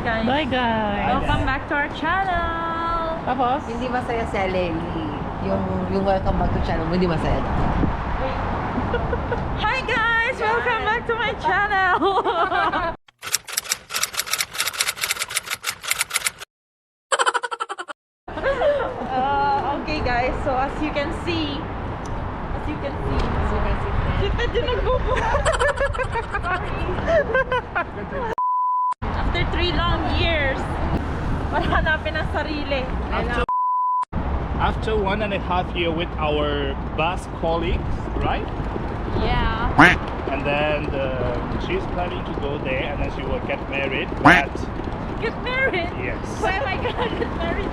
guys. Bye guys. Welcome back to our channel. Tapos? Hindi masaya si Aleli. Yung welcome back to channel mo, hindi masaya. Hi guys! Welcome back to my channel. Okay guys, so as you can see, kita din nagbubo. After 3 long years, hanapin ang sarili. After 1.5 years with our bus colleagues, right? Yeah. And then she's planning to go there and then she will get married. But Get married? yes. Why am I gonna get married?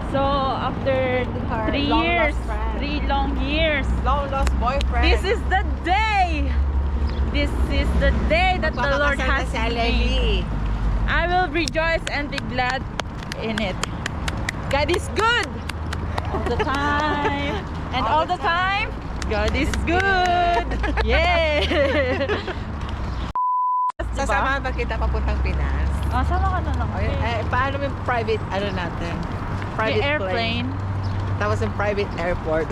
So after 3 long years, lost friend. 3 long years, Long lost boyfriend. this is the day. This is the day that the Lord has si made. Aleli. I will rejoice and be glad in it. God is good all the time, and all the time, God is good. Yeah. Sasamahan ba kita papuntang Pinas? Ah, sama ka na lang. Paano yung private, natin? Private Yung airplane. Tapos yung private airport.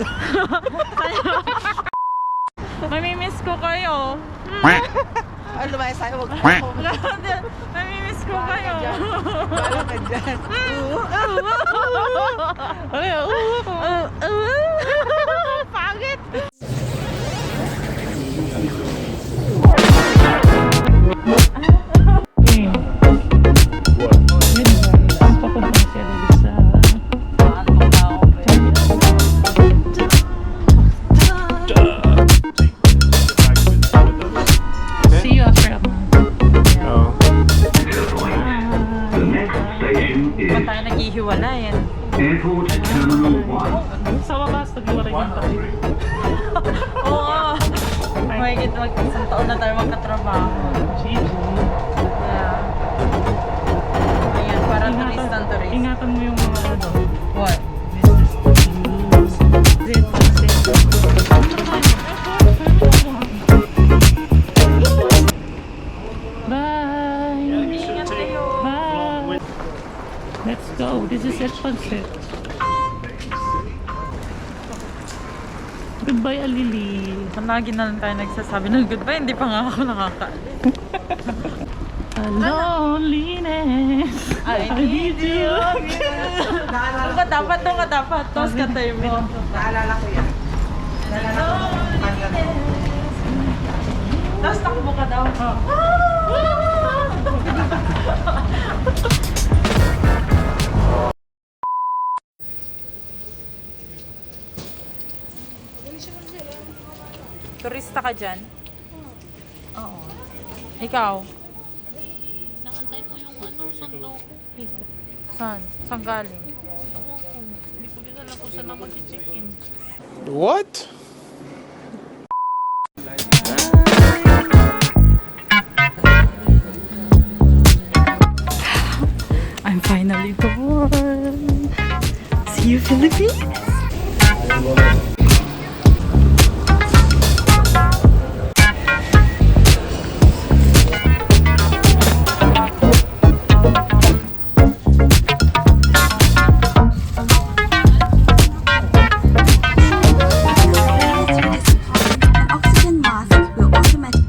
Mamimiss ko kayo. Ano ba sa'yo? Mamimiss ko kayo. Wala ka dyan. Pangit. Okay. Yun guys. Papunta si Aleli sa... See you after a month. Oh. The next station is Ba't tayo naghihiwalayan? Airport Terminal 1. Sa wakas, naghiwalay yung tayo. Oo. Mahigit mag-isang taon na tayo magkatrabaho. Yeah. Ayan, parang turistan turist. Ingatan mo yung mga ano. What? Red sunset. Bye! Ingat kayo. Bye! Let's go. This is Red Sunset. Goodbye, Aleli. Lagi na lang tayo nagsasabi ng goodbye, hindi pa nga ako nakakaalis. Loneliness. I need you. Doon ka dapat. Tapos katay mo. Naalala ko yan. Tapos takbo ka daw. Turista ka dyan? Oo. Ikaw? Nakantay mo yung ano, sundo ko. Saan? Saan galing? Ewan ko. Hindi ko din alam kung saan na mag-check-in. What? I'm finally born. See you, Philippines. An oxygen mask will automatically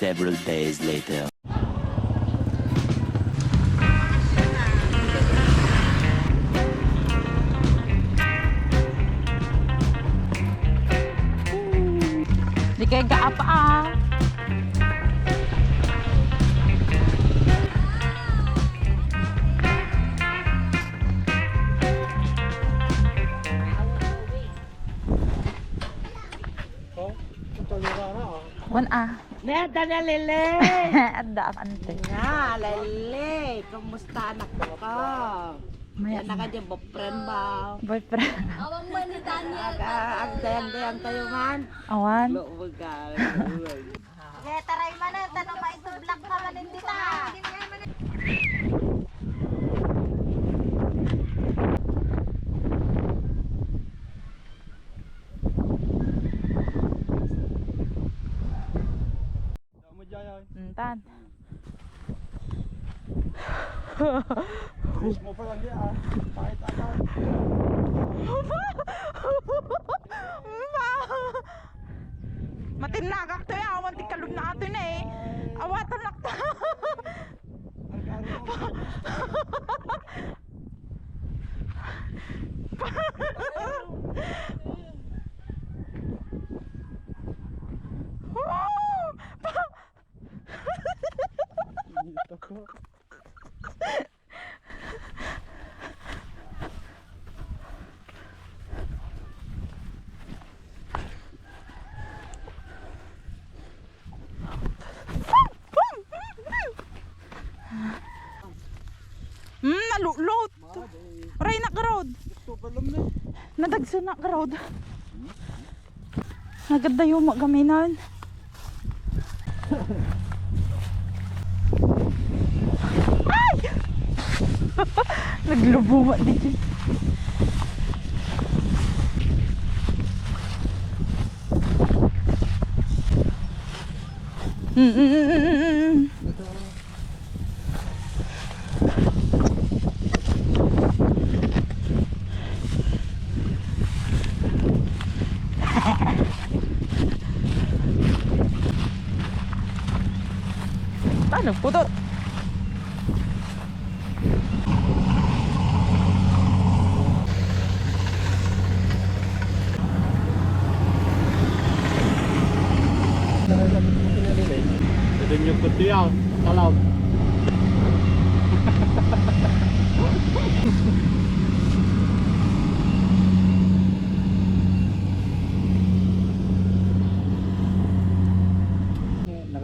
Several days later. Di kayo gaapa ah. Wan ah. Neda na lele. Adda ante. Nga, lele. Kumusta anak ko? Maya Yan na ka dyan, boyfriend ba? boyfriend. Ang dayang-dayang tayo man. Awan. Luwagal. Taray man na, tanong maitudlak ka man hindi ta. Tan. Matinagak to ya, awan ti kalun na ato na eh. Awatan lakta. Nalulot. Ray na karod. Nadagsa na karod. Naganda yung magaminan. Ay! Naglubuma din. Ano, putot? Pwede nyo kuto yan. Talaw.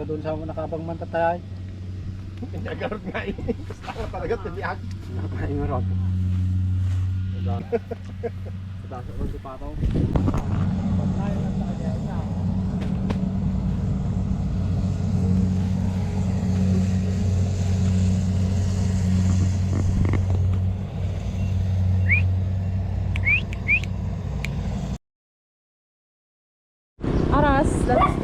Doon sa nakabang mantatay. Nagarot nga ini. Gusto talaga tiniak. Nakaingarot. Sa ron si Pataw. Aras, that's